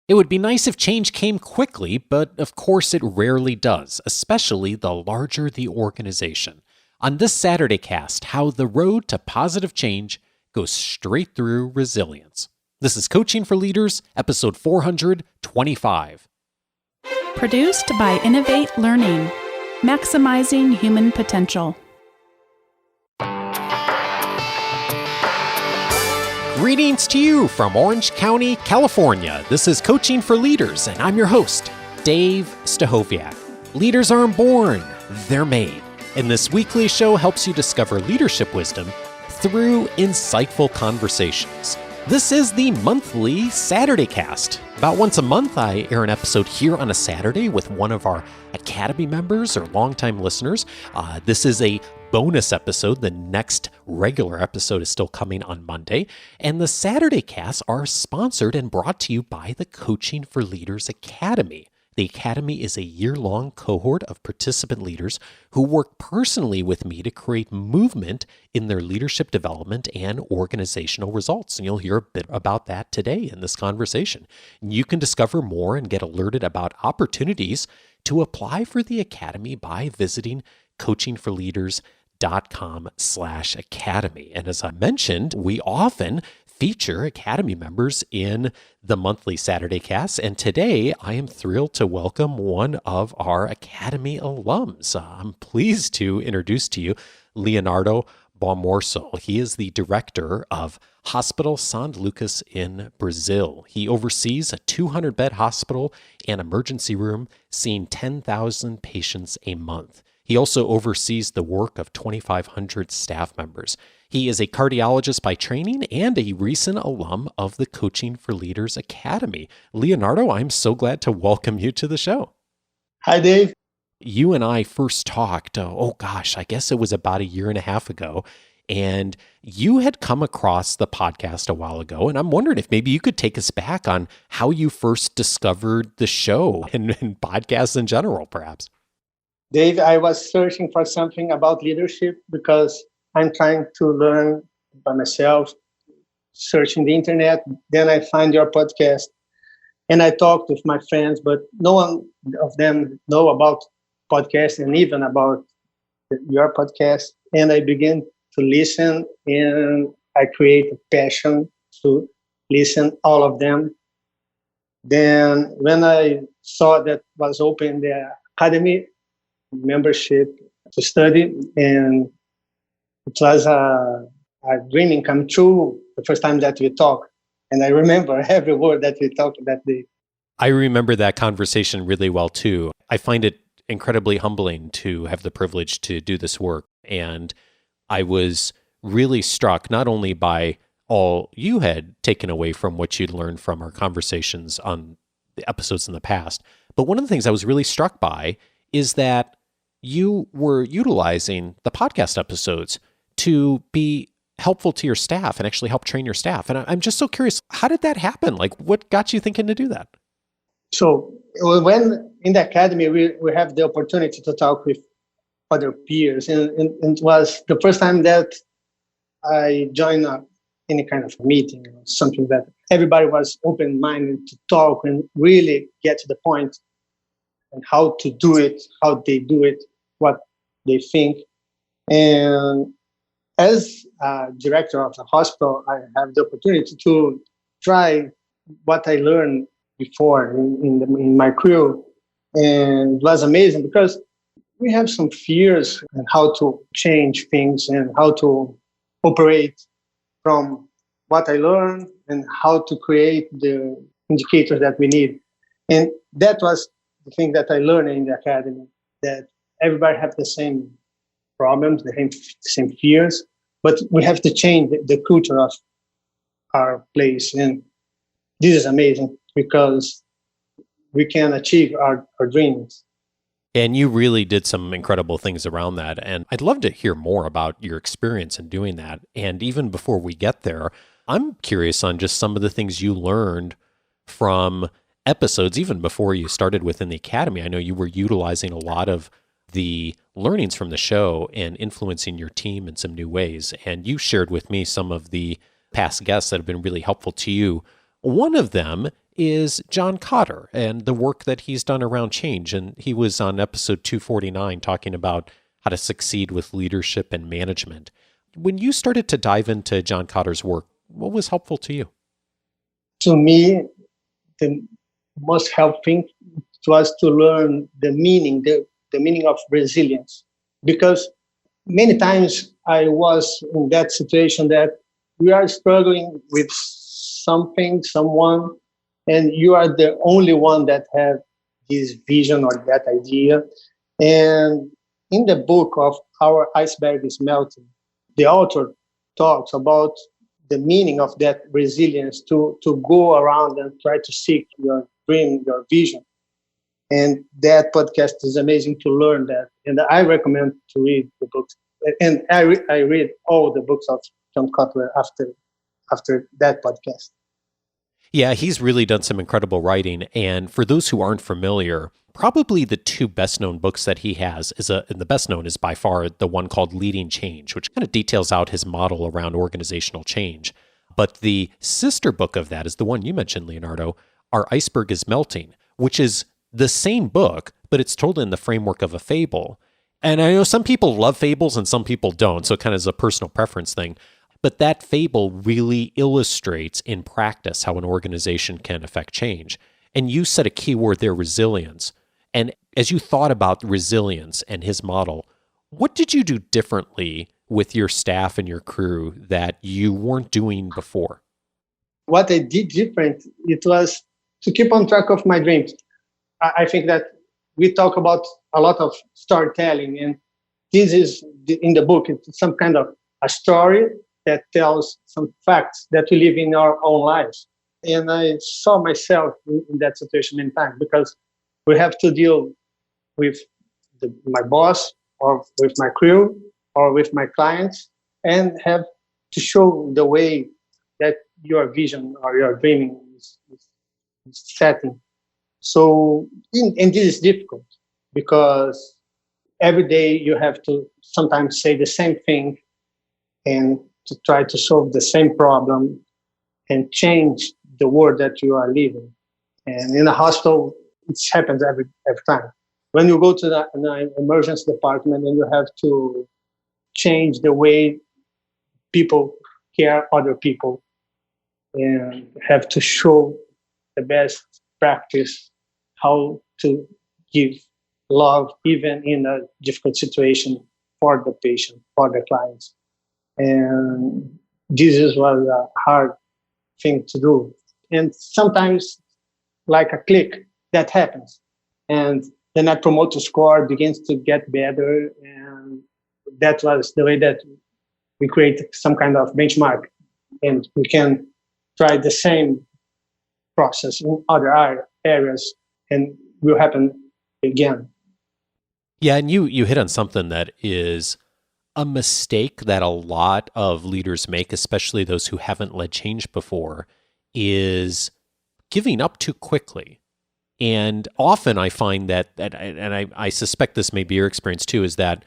It would be nice if change came quickly, but of course it rarely does, especially the larger the organization. On this Saturday cast, how the road to positive change goes straight through resilience. This is Coaching for Leaders, episode 425. Produced by Innovate Learning, maximizing human potential. Greetings to you from Orange County, California. This is Coaching for Leaders, and I'm your host, Dave Stachowiak. Leaders aren't born, they're made. And this weekly show helps you discover leadership wisdom through insightful conversations. This is the monthly Saturday cast. About once a month, I air an episode here on a Saturday with one of our Academy members or longtime listeners. This is a bonus episode. The next regular episode is still coming on Monday. And the Saturday casts are sponsored and brought to you by the Coaching for Leaders Academy. The Academy is a year-long cohort of participant leaders who work personally with me to create movement in their leadership development and organizational results. And you'll hear a bit about that today in this conversation. You can discover more and get alerted about opportunities to apply for the Academy by visiting coachingforleaders.com/academy. And as I mentioned, we often feature Academy members in the monthly Saturday cast. And today I am thrilled to welcome one of our Academy alums. I'm pleased to introduce to you Leonardo Baumworcel. He is the director of Hospital São Lucas in Brazil. He oversees a 200-bed hospital and emergency room, seeing 10,000 patients a month. He also oversees the work of 2,500 staff members. He is a cardiologist by training and a recent alum of the Coaching for Leaders Academy. Leonardo, I'm so glad to welcome you to the show. Hi, Dave. You and I first talked, I guess it was about a year and a half ago, and you had come across the podcast a while ago, and I'm wondering if maybe you could take us back on how you first discovered the show and podcasts in general, perhaps. Dave, I was searching for something about leadership because I'm trying to learn by myself, searching the internet. Then I find your podcast and I talked with my friends, but no one of them know about podcasts and even about your podcast. And I began to listen and I create a passion to listen all of them. Then when I saw that was open the Academy membership to study, and it was a dreaming come true the first time that we talked. And I remember every word that we talked that day. I remember that conversation really well too. I find it incredibly humbling to have the privilege to do this work. And I was really struck not only by all you had taken away from what you'd learned from our conversations on the episodes in the past, but one of the things I was really struck by is that you were utilizing the podcast episodes to be helpful to your staff and actually help train your staff. And I'm just so curious, how did that happen? Like, what got you thinking to do that? So when in the Academy, we have the opportunity to talk with other peers. And it was the first time that I joined any kind of meeting, or something that everybody was open-minded to talk and really get to the point and how to do it, how they do it, what they think. And as a director of the hospital, I have the opportunity to try what I learned before in my career. And it was amazing because we have some fears on how to change things and how to operate from what I learned and how to create the indicators that we need. And that was the thing that I learned in the Academy, that everybody have the same problems, the same fears, but we have to change the culture of our place. And this is amazing because we can achieve our dreams. And you really did some incredible things around that. And I'd love to hear more about your experience in doing that. And even before we get there, I'm curious on just some of the things you learned from episodes, even before you started within the Academy. I know you were utilizing a lot of the learnings from the show and influencing your team in some new ways. And you shared with me some of the past guests that have been really helpful to you. One of them is John Cotter and the work that he's done around change. And he was on episode 249 talking about how to succeed with leadership and management. When you started to dive into John Cotter's work, what was helpful to you? To me, the most helpful was to learn the meaning of resilience. Because many times I was in that situation that we are struggling with something, someone, and you are the only one that have this vision or that idea. And in the book of Our Iceberg is Melting, the author talks about the meaning of that resilience to go around and try to seek your dream, your vision. And that podcast is amazing to learn that. And I recommend to read the books. And I read all the books of John Cotler after that podcast. Yeah, he's really done some incredible writing. And for those who aren't familiar, probably the two best-known books that he has and the best known is by far the one called Leading Change, which kind of details out his model around organizational change. But the sister book of that is the one you mentioned, Leonardo, Our Iceberg is Melting, which is the same book, but it's told in the framework of a fable. And I know some people love fables and some people don't, so it kind of is a personal preference thing. But that fable really illustrates in practice how an organization can affect change. And you said a key word there, resilience. And as you thought about resilience and his model, what did you do differently with your staff and your crew that you weren't doing before? What I did different, it was to keep on track of my dreams. I think that we talk about a lot of storytelling, and this is in the book. It's some kind of a story that tells some facts that we live in our own lives. And I saw myself in that situation many times because we have to deal with my boss or with my crew or with my clients and have to show the way that your vision or your dreaming is setting. So, and this is difficult because every day you have to sometimes say the same thing and to try to solve the same problem and change the world that you are living. And in a hospital, it happens every time. When you go to the emergency department and you have to change the way people care other people and have to show the best practice, how to give love even in a difficult situation for the patient, for the clients. And this was a hard thing to do. And sometimes, like a click, that happens. And the Net Promoter Score begins to get better. And that was the way that we create some kind of benchmark. And we can try the same process in other areas, and will happen again. Yeah, and you hit on something that is a mistake that a lot of leaders make, especially those who haven't led change before, is giving up too quickly. And often I find that I suspect this may be your experience too, is that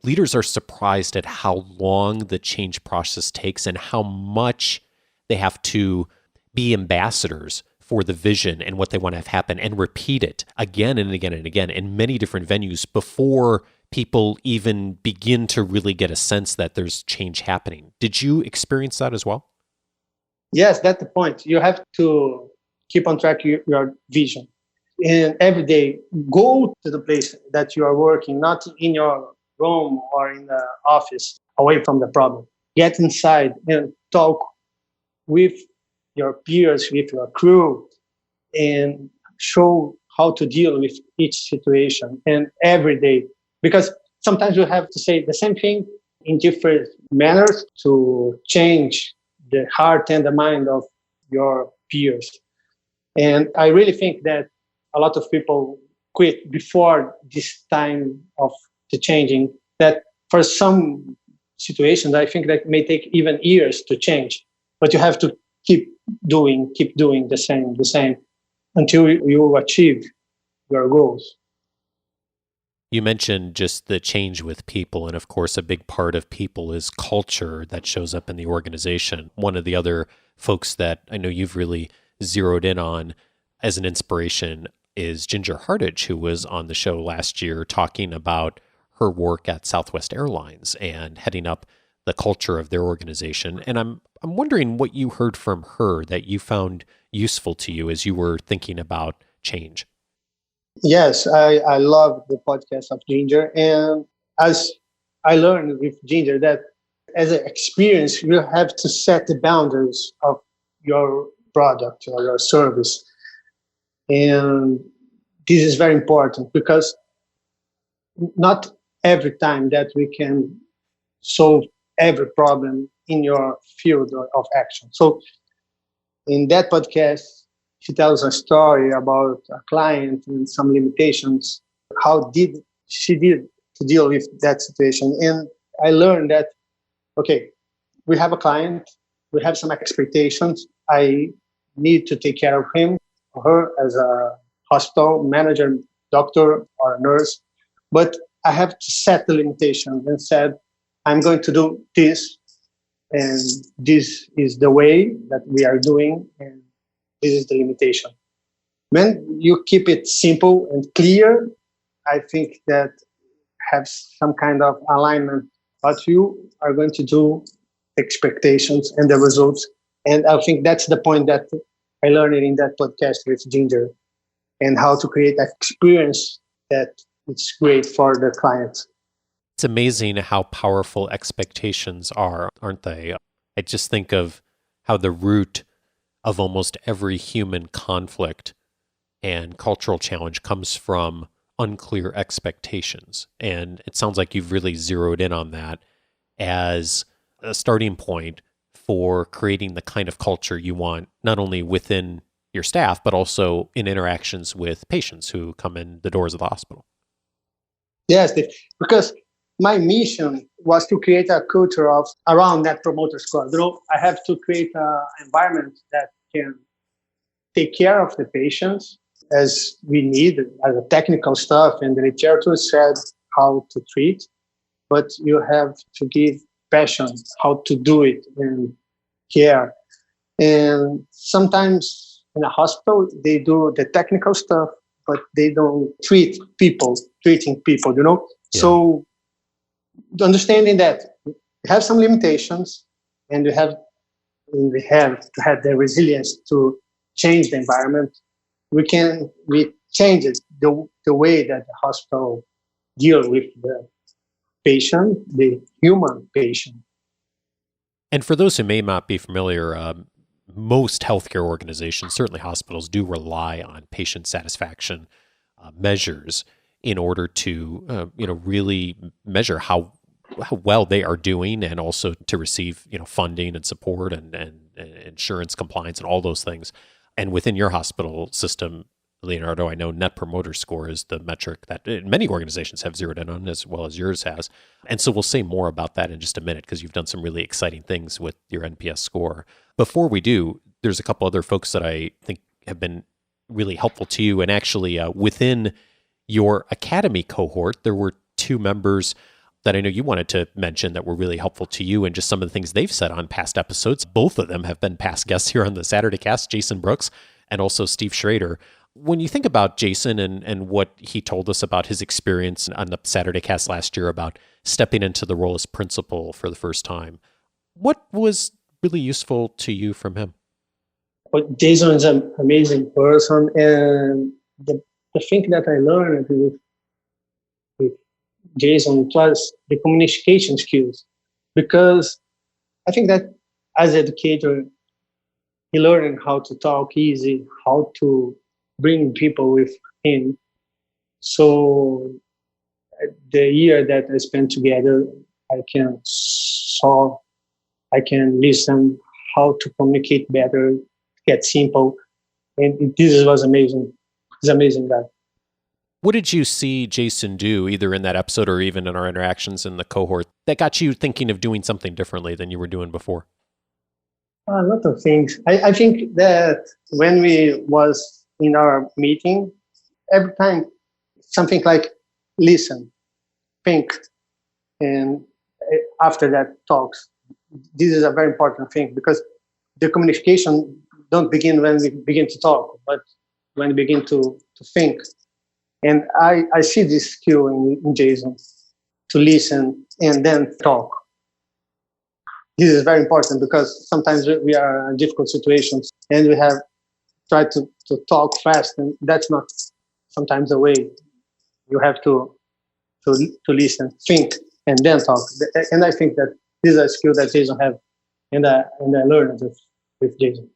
leaders are surprised at how long the change process takes and how much they have to be ambassadors for the vision and what they want to have happen and repeat it again and again and again in many different venues before people even begin to really get a sense that there's change happening. Did you experience that as well? Yes, that's the point. You have to keep on track your vision. And every day, go to the place that you are working, not in your room or in the office, away from the problem. Get inside and talk with your peers, with your crew, and show how to deal with each situation. And every day, because sometimes you have to say the same thing in different manners to change the heart and the mind of your peers. And I really think that a lot of people quit before this time of the changing, that for some situations, I think that may take even years to change, but you have to keep doing the same until you achieve your goals. You mentioned just the change with people, and of course, a big part of people is culture that shows up in the organization. One of the other folks that I know you've really zeroed in on as an inspiration is Ginger Hardage, who was on the show last year talking about her work at Southwest Airlines and heading up the culture of their organization. And I'm wondering what you heard from her that you found useful to you as you were thinking about change. Yes, I love the podcast of Ginger. And as I learned with Ginger that as an experience, you have to set the boundaries of your product or your service. And this is very important because not every time that we can solve every problem in your field of action. So in that podcast, she tells a story about a client and some limitations. How did she to deal with that situation? And I learned that, okay, we have a client, we have some expectations. I need to take care of him or her as a hospital manager, doctor, or a nurse. But I have to set the limitations and said, I'm going to do this, and this is the way that we are doing, and this is the limitation. When you keep it simple and clear, I think that have some kind of alignment what you are going to do, expectations and the results. And I think that's the point that I learned in that podcast with Ginger, and how to create an experience that it's great for the clients. It's amazing how powerful expectations are, aren't they? I just think of how the root of almost every human conflict and cultural challenge comes from unclear expectations. And it sounds like you've really zeroed in on that as a starting point for creating the kind of culture you want, not only within your staff, but also in interactions with patients who come in the doors of the hospital. Yes, because my mission was to create a culture of around Net Promoter Score. I have to create an environment that can take care of the patients as we need, as a technical stuff, and the literature said how to treat, but you have to give passion, how to do it, and care. And sometimes in a hospital, they do the technical stuff, but they don't treating people. Yeah. So understanding that we have some limitations, and we have to have the resilience to change the environment. We change it, the way that the hospital deal with the patient, the human patient. And for those who may not be familiar, most healthcare organizations, certainly hospitals, do rely on patient satisfaction measures in order to really measure how well they are doing, and also to receive funding and support and insurance compliance and all those things. And within your hospital system, Leonardo, I know Net Promoter Score is the metric that many organizations have zeroed in on, as well as yours has. And so we'll say more about that in just a minute, because you've done some really exciting things with your NPS score. Before we do, there's a couple other folks that I think have been really helpful to you. And actually, within your academy cohort, there were two members that I know you wanted to mention that were really helpful to you, and just some of the things they've said on past episodes. Both of them have been past guests here on the Saturday Cast, Jason Brooks and also Steve Schrader. When you think about Jason and what he told us about his experience on the Saturday Cast last year about stepping into the role as principal for the first time, what was really useful to you from him? Well, Jason is an amazing person, and the thing that I learned with Jason was the communication skills, because I think that as an educator, he learned how to talk easy, how to bring people with him. So the year that I spent together, I can listen how to communicate better, get simple. And this was amazing. He's an amazing guy. What did you see Jason do, either in that episode or even in our interactions in the cohort, that got you thinking of doing something differently than you were doing before? A lot of things. I think that when we was in our meeting, every time something like listen, think, and after that talks. This is a very important thing, because the communication don't begin when we begin to talk, but when you begin to think. And I see this skill in Jason, to listen and then talk. This is very important because sometimes we are in difficult situations and we have tried to talk fast, and that's not sometimes the way. You have to listen, think, and then talk. And I think that this is a skill that Jason have, and I learned it with Jason.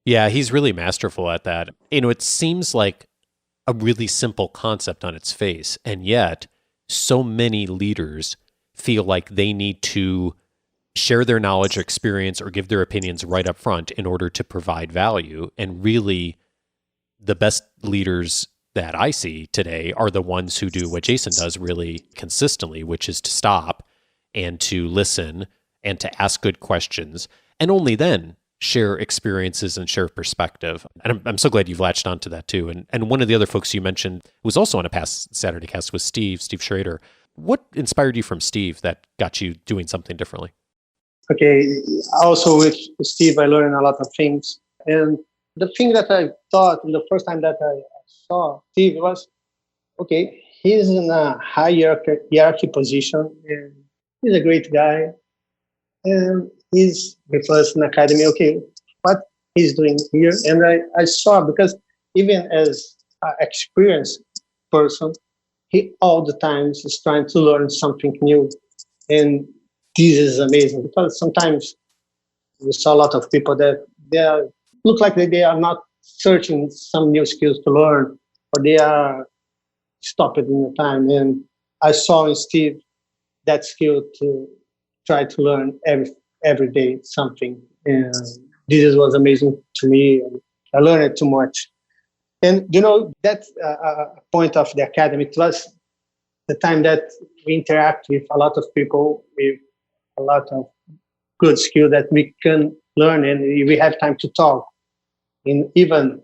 Yeah, he's really masterful at that. It seems like a really simple concept on its face, and yet so many leaders feel like they need to share their knowledge or experience or give their opinions right up front in order to provide value. And really, the best leaders that I see today are the ones who do what Jason does really consistently, which is to stop and to listen and to ask good questions, and only then share experiences and share perspective. And I'm so glad you've latched onto that too. And one of the other folks you mentioned who was also on a past Saturday cast was Steve Schrader. What inspired you from Steve that got you doing something differently? Okay, also with Steve, I learned a lot of things. And the thing that I thought the first time that I saw Steve was, okay, he's in a hierarchy position, and he's a great guy, and he's with us in academy. Okay, what he's doing here? And I saw, because even as an experienced person, he all the time is trying to learn something new. And this is amazing, because sometimes you saw a lot of people that look like they are not searching some new skills to learn, or they are stopped in the time. And I saw in Steve that skill to try to learn every day something. And this was amazing to me. I learned it too much. And that's a point of the academy. It was the time that we interact with a lot of people with a lot of good skill that we can learn, and we have time to talk. Even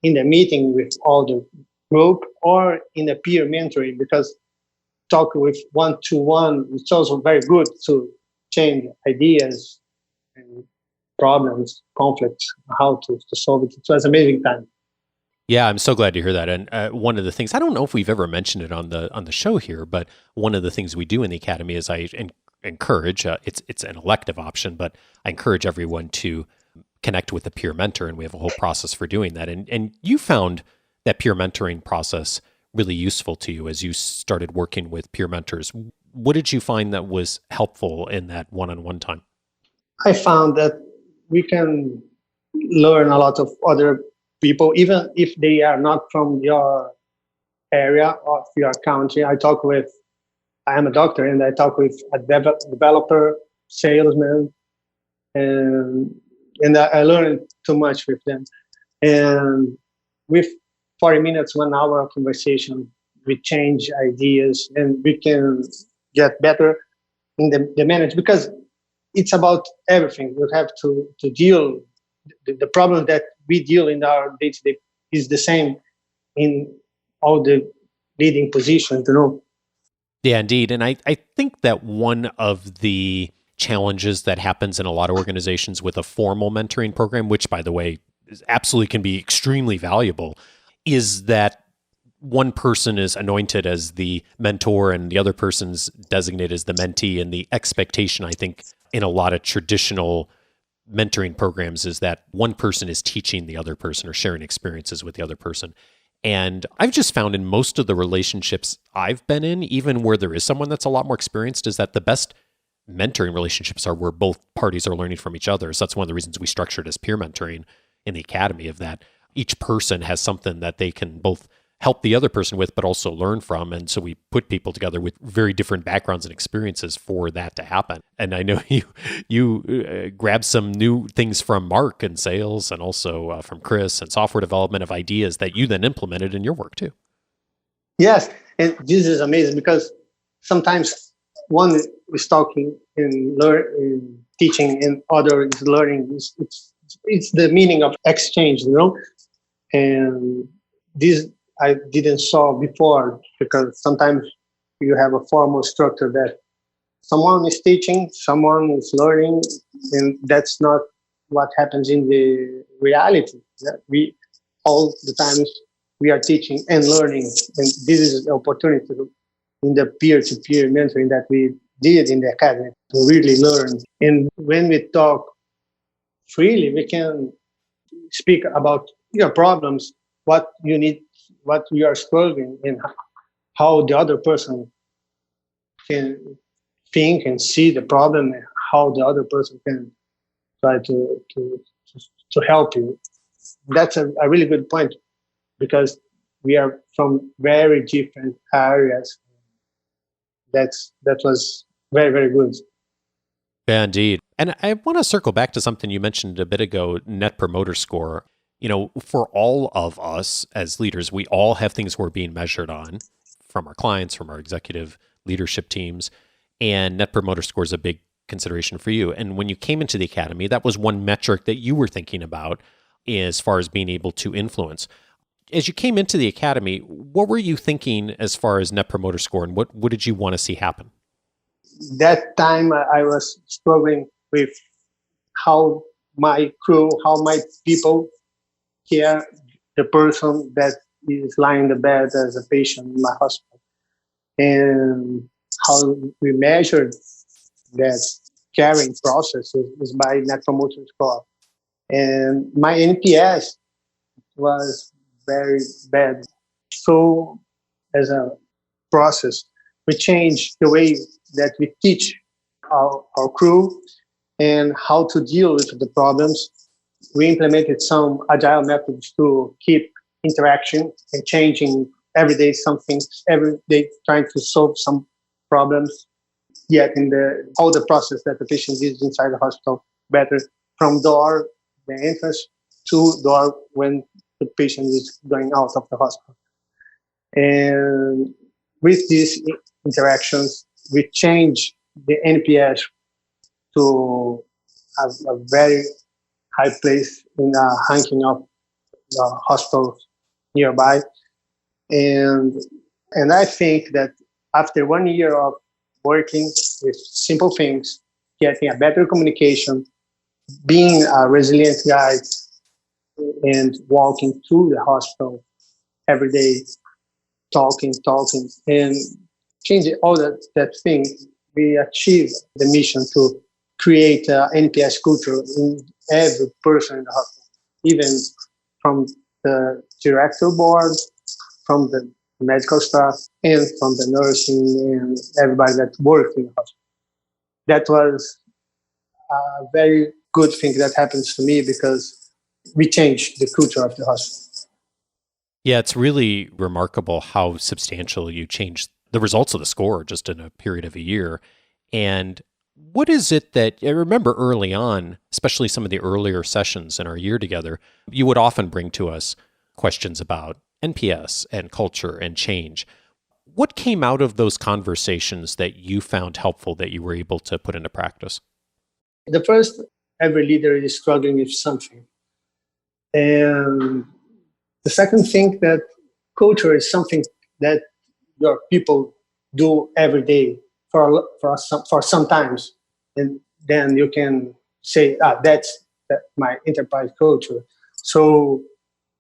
in the meeting with all the group, or in a peer mentoring, because talk with one-to-one, it's also very good to change ideas and problems, conflicts, how to solve it. It was an amazing time. Yeah, I'm so glad to hear that. And one of the things, I don't know if we've ever mentioned it on the show here, but one of the things we do in the academy is I encourage, it's an elective option, but I encourage everyone to connect with a peer mentor, and we have a whole process for doing that. And you found that peer mentoring process really useful to you as you started working with peer mentors. What did you find that was helpful in that one-on-one time? I found that we can learn a lot of other people, even if they are not from your area or your country. I am a doctor, and I talk with a developer, salesman, and I learned too much with them. And with 40 minutes, 1 hour of conversation, we change ideas, and we can get better in the manage, because it's about everything. We have to deal, the problem that we deal in our day-to-day is the same in all the leading positions, Yeah, indeed. And I think that one of the challenges that happens in a lot of organizations with a formal mentoring program, which, by the way, absolutely can be extremely valuable, is that one person is anointed as the mentor and the other person's designated as the mentee. And the expectation, I think, in a lot of traditional mentoring programs is that one person is teaching the other person or sharing experiences with the other person. And I've just found in most of the relationships I've been in, even where there is someone that's a lot more experienced, is that the best mentoring relationships are where both parties are learning from each other. So that's one of the reasons we structured as peer mentoring in the academy, of that each person has something that they can both help the other person with, but also learn from. And so we put people together with very different backgrounds and experiences for that to happen. And I know you grabbed some new things from Mark in sales, and also from Chris and software development, of ideas that you then implemented in your work too. Yes, and this is amazing, because sometimes one is talking and teaching, and other is learning. It's the meaning of exchange, and this I didn't saw before, because sometimes you have a formal structure that someone is teaching, someone is learning, and that's not what happens in the reality. all the times we are teaching and learning. And this is an opportunity in the peer-to-peer mentoring that we did in the academy to really learn. And when we talk freely, we can speak about your problems, what you need, what you are struggling, and how the other person can think and see the problem, and how the other person can try to help you. That's a really good point, because we are from very different areas. That was very, very good. Yeah, indeed. And I want to circle back to something you mentioned a bit ago, Net Promoter Score. For all of us as leaders, we all have things we're being measured on from our clients, from our executive leadership teams, and Net Promoter Score is a big consideration for you. And when you came into the academy, that was one metric that you were thinking about as far as being able to influence. As you came into the academy, what were you thinking as far as Net Promoter Score, and what did you want to see happen? That time I was struggling with how my crew, how my people care the person that is lying in the bed as a patient in my hospital, and how we measured that caring process is by Net Promoter Score. And my NPS was very bad. So as a process, we changed the way that we teach our crew and how to deal with the problems. We implemented some agile methods to keep interaction and changing every day something, every day trying to solve some problems. Yet in all the process that the patient is inside the hospital, better from door, the entrance, to door when the patient is going out of the hospital. And with these interactions, we change the NPS to a very high place in a ranking of the hospitals nearby. And I think that after 1 year of working with simple things, getting a better communication, being a resilient guide, and walking through the hospital every day, talking, and changing all that thing, we achieved the mission to create an NPS culture in every person in the hospital, even from the director board, from the medical staff, and from the nursing and everybody that worked in the hospital. That was a very good thing that happens to me, because we changed the culture of the hospital. Yeah, it's really remarkable how substantial you changed the results of the score just in a period of a year. And what is it that I remember early on, especially some of the earlier sessions in our year together, you would often bring to us questions about NPS and culture and change. What came out of those conversations that you found helpful that you were able to put into practice? The first, every leader is struggling with something. And the second thing, that culture is something that your people do every day for some times. And then you can say, that's my enterprise culture. So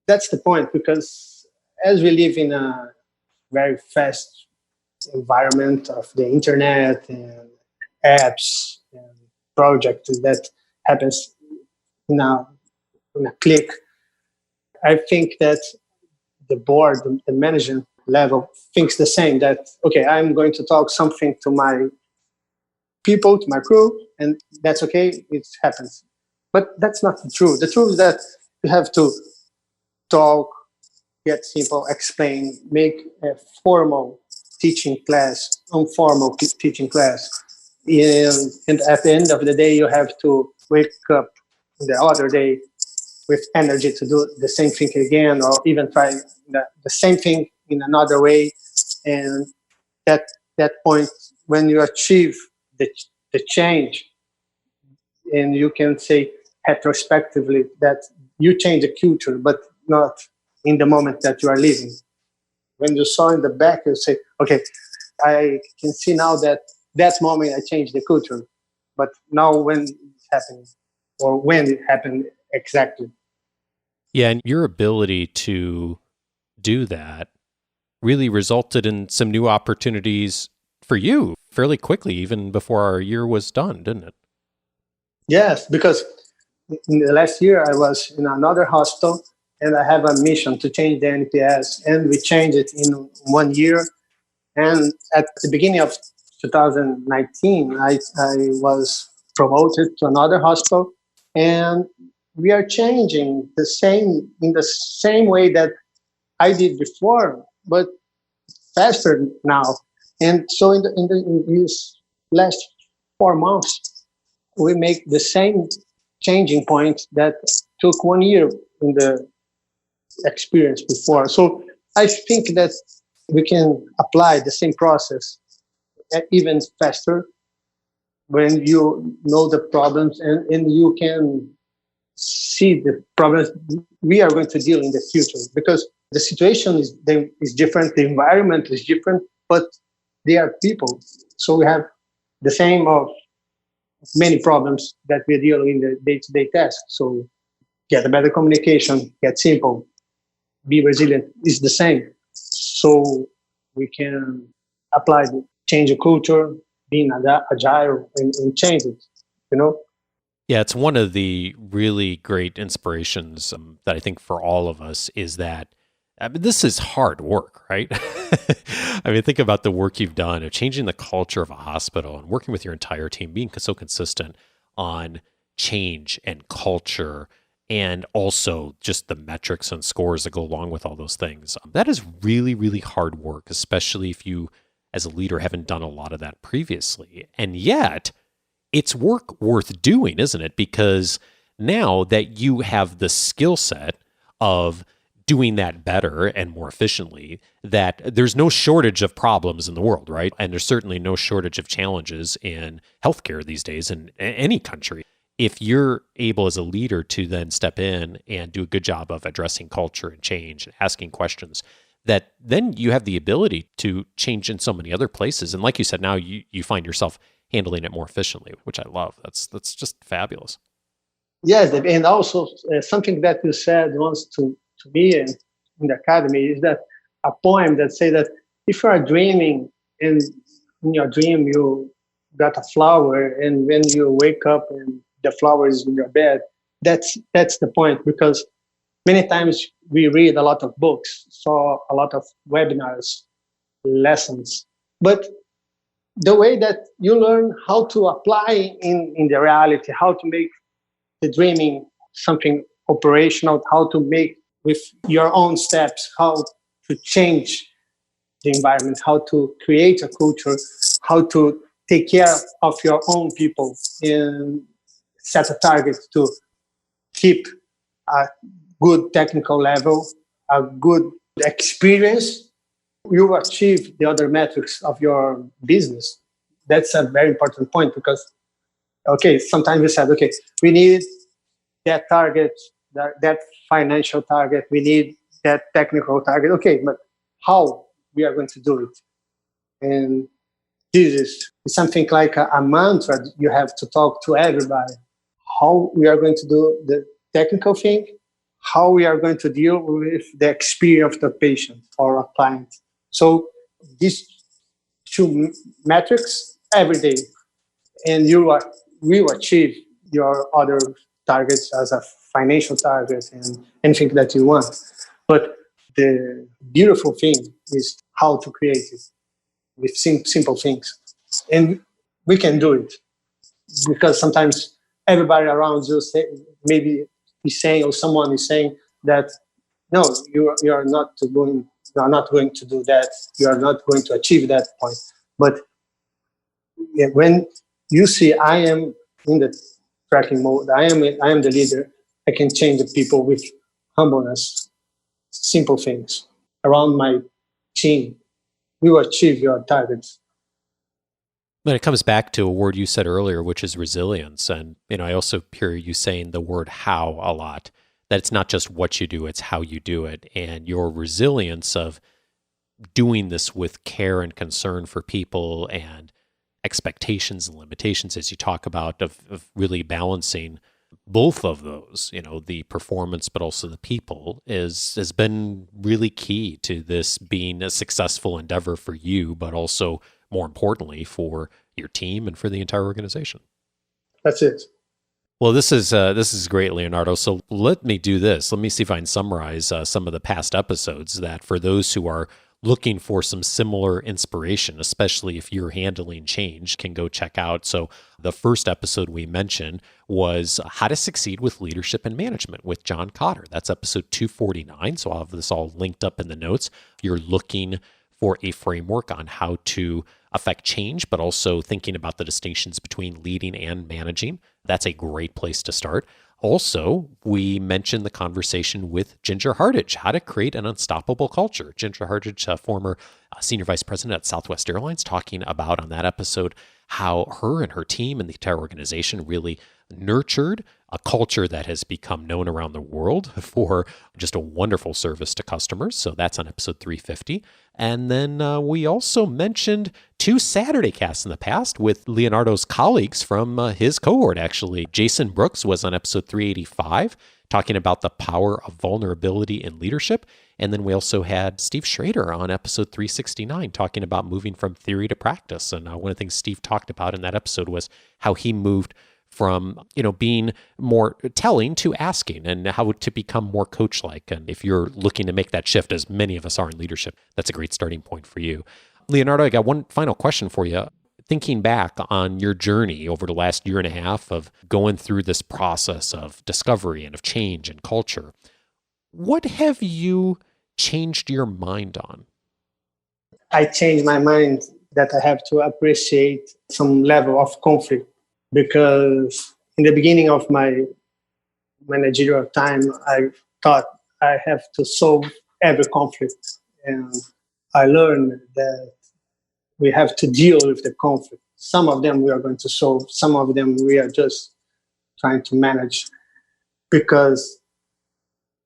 that's the point, because as we live in a very fast environment of the internet and apps and projects that happens in a click, I think that the board, the management level thinks the same, that, okay, I'm going to talk something to my people, to my crew, and that's okay, it happens. But that's not the truth. The truth is that you have to talk, get simple, explain, make a formal teaching class, informal teaching class. And at the end of the day, you have to wake up the other day with energy to do the same thing again, or even try the same thing in another way. And that point, when you achieve the change, and you can say retrospectively that you change the culture, but not in the moment that you are living. When you saw in the back, you say, okay, I can see now that moment I changed the culture, but now when it's happening, or when it happened exactly. Yeah, and your ability to do that really resulted in some new opportunities for you fairly quickly, even before our year was done, didn't it? Yes, because in the last year I was in another hospital and I have a mission to change the NPS, and we changed it in 1 year. And at the beginning of 2019, I was promoted to another hospital, and we are changing the same in the same way that I did before, but faster now. And so in these last 4 months, we make the same changing point that took 1 year in the experience before. So I think that we can apply the same process even faster when you know the problems, and you can see the problems we are going to deal in the future, because the situation is different, the environment is different, but they are people. So we have the same of many problems that we deal in the day-to-day task. So get a better communication, get simple, be resilient is the same. So we can apply the change of culture, being agile, and change it, you know? Yeah, it's one of the really great inspirations that I think for all of us is that, I mean, this is hard work, right? I mean, think about the work you've done of changing the culture of a hospital and working with your entire team, being so consistent on change and culture, and also just the metrics and scores that go along with all those things. That is really, really hard work, especially if you, as a leader, haven't done a lot of that previously. And yet, it's work worth doing, isn't it? Because now that you have the skill set of doing that better and more efficiently, that there's no shortage of problems in the world, right? And there's certainly no shortage of challenges in healthcare these days in any country. If you're able as a leader to then step in and do a good job of addressing culture and change and asking questions, that then you have the ability to change in so many other places. And like you said, now you find yourself handling it more efficiently, which I love. That's just fabulous. Yes, and also something that you said once to me and in the academy is that a poem that say that if you are dreaming and in your dream you got a flower, and when you wake up and the flower is in your bed, that's the point. Because many times we read a lot of books, saw a lot of webinars, lessons, but the way that you learn how to apply in the reality, how to make the dreaming something operational, how to make with your own steps, how to change the environment, how to create a culture, how to take care of your own people, and set a target to keep a good technical level, a good experience, you achieve the other metrics of your business. That's a very important point, because, okay, sometimes we said, okay, we need that target, that financial target, we need that technical target. Okay, but how we are going to do it? And this is something like a mantra you have to talk to everybody. How we are going to do the technical thing, how we are going to deal with the experience of the patient or a client. So these two metrics every day, and you will achieve your other targets as a financial target and anything that you want. But the beautiful thing is how to create it with simple things. And we can do it, because sometimes everybody around you maybe is saying, or someone is saying that, no, you are not going to do that, you are not going to achieve that point. But when you see I am in the tracking mode, I am the leader, I can change the people with humbleness, simple things around my team. We will achieve your targets. But it comes back to a word you said earlier, which is resilience. And, I also hear you saying the word how a lot, that it's not just what you do, it's how you do it. And your resilience of doing this with care and concern for people and expectations and limitations, as you talk about, of really balancing both of those, the performance, but also the people has been really key to this being a successful endeavor for you, but also more importantly for your team and for the entire organization. That's it. Well, this is great, Leonardo. So let me do this. Let me see if I can summarize some of the past episodes that for those who are looking for some similar inspiration, especially if you're handling change, can go check out. So the first episode we mentioned was How to Succeed with Leadership and Management with John Cotter. That's episode 249. So I'll have this all linked up in the notes. If you're looking for a framework on how to affect change, but also thinking about the distinctions between leading and managing, that's a great place to start. Also, we mentioned the conversation with Ginger Hartage, how to create an unstoppable culture. Ginger Hartage, a former senior vice president at Southwest Airlines, talking about on that episode how her and her team and the entire organization really nurtured a culture that has become known around the world for just a wonderful service to customers. So that's on episode 350. And then we also mentioned 2 Saturday casts in the past with Leonardo's colleagues from his cohort, actually. Jason Brooks was on episode 385, talking about the power of vulnerability in leadership. And then we also had Steve Schrader on episode 369, talking about moving from theory to practice. And one of the things Steve talked about in that episode was how he moved from, being more telling to asking, and how to become more coach-like. And if you're looking to make that shift, as many of us are in leadership, that's a great starting point for you. Leonardo, I got one final question for you. Thinking back on your journey over the last year and a half of going through this process of discovery and of change and culture, what have you changed your mind on? I changed my mind that I have to appreciate some level of conflict, because in the beginning of my managerial time, I thought I have to solve every conflict. And I learned that we have to deal with the conflict. Some of them we are going to solve, some of them we are just trying to manage, because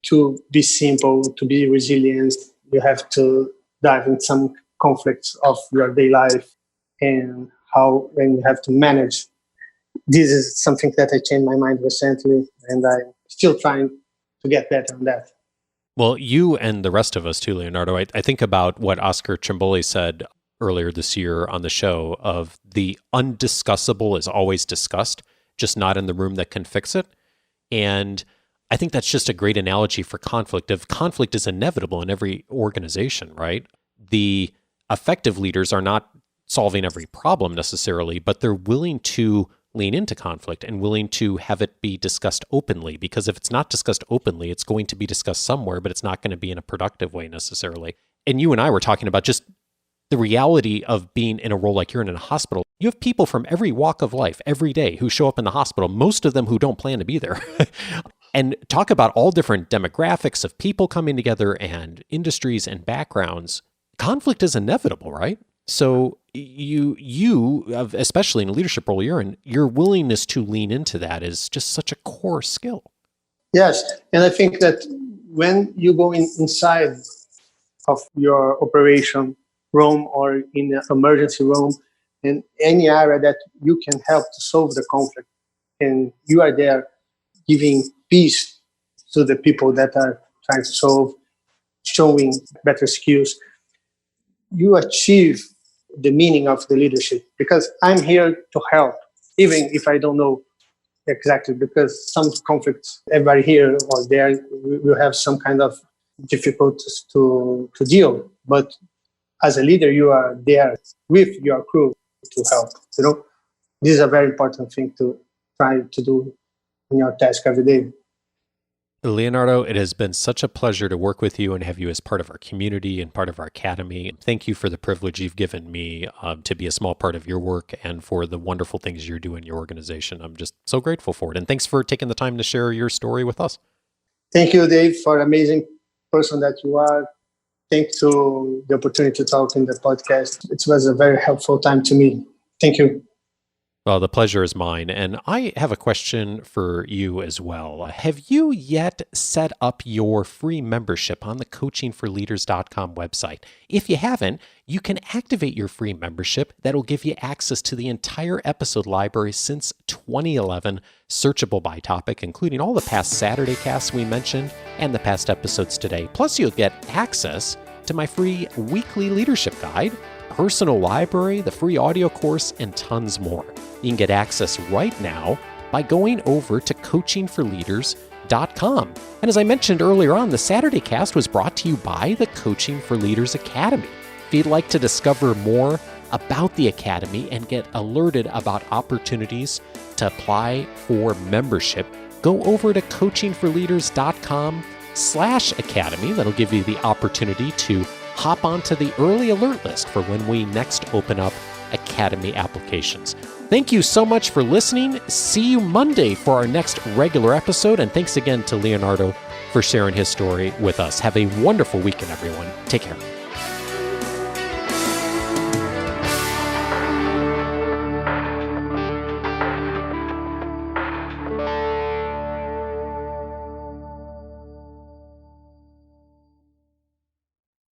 to be simple, to be resilient, you have to dive in some conflicts of your daily life and when you have to manage. This is something that I changed my mind recently, and I'm still trying to get better on that. Well, you and the rest of us too, Leonardo, I think about what Oscar Trimboli said earlier this year on the show of the undiscussable is always discussed, just not in the room that can fix it. And I think that's just a great analogy for conflict. If conflict is inevitable in every organization, right? The effective leaders are not solving every problem necessarily, but they're willing to lean into conflict and willing to have it be discussed openly, because if it's not discussed openly, it's going to be discussed somewhere, but it's not going to be in a productive way necessarily. And you and I were talking about just the reality of being in a role like you're in a hospital. You have people from every walk of life every day who show up in the hospital, most of them who don't plan to be there. And talk about all different demographics of people coming together and industries and backgrounds. Conflict is inevitable, right? So you, especially in a leadership role you're in, your willingness to lean into that is just such a core skill. Yes, and I think that when you go inside of your operation room or in an emergency room, in any area that you can help to solve the conflict, and you are there giving peace to the people that are trying to solve, showing better skills, you achieve the meaning of the leadership, because I'm here to help, even if I don't know exactly, because some conflicts, everybody here or there will have some kind of difficulties to deal. But as a leader, you are there with your crew to help. This is a very important thing to try to do in your task every day. Leonardo, it has been such a pleasure to work with you and have you as part of our community and part of our academy. Thank you for the privilege you've given me to be a small part of your work and for the wonderful things you're doing in your organization. I'm just so grateful for it. And thanks for taking the time to share your story with us. Thank you, Dave, for an amazing person that you are. Thanks to the opportunity to talk in the podcast. It was a very helpful time to me. Thank you. Well, the pleasure is mine. And I have a question for you as well. Have you yet set up your free membership on the coachingforleaders.com website? If you haven't, you can activate your free membership that'll give you access to the entire episode library since 2011, searchable by topic, including all the past Saturday casts we mentioned and the past episodes today. Plus, you'll get access to my free weekly leadership guide, personal library, the free audio course, and tons more. You can get access right now by going over to coachingforleaders.com. And as I mentioned earlier on, the Saturday cast was brought to you by the Coaching for Leaders Academy. If you'd like to discover more about the Academy and get alerted about opportunities to apply for membership, go over to coachingforleaders.com/academy. That'll give you the opportunity to hop onto the early alert list for when we next open up Academy applications. Thank you so much for listening. See you Monday for our next regular episode. And thanks again to Leonardo for sharing his story with us. Have a wonderful weekend, everyone. Take care.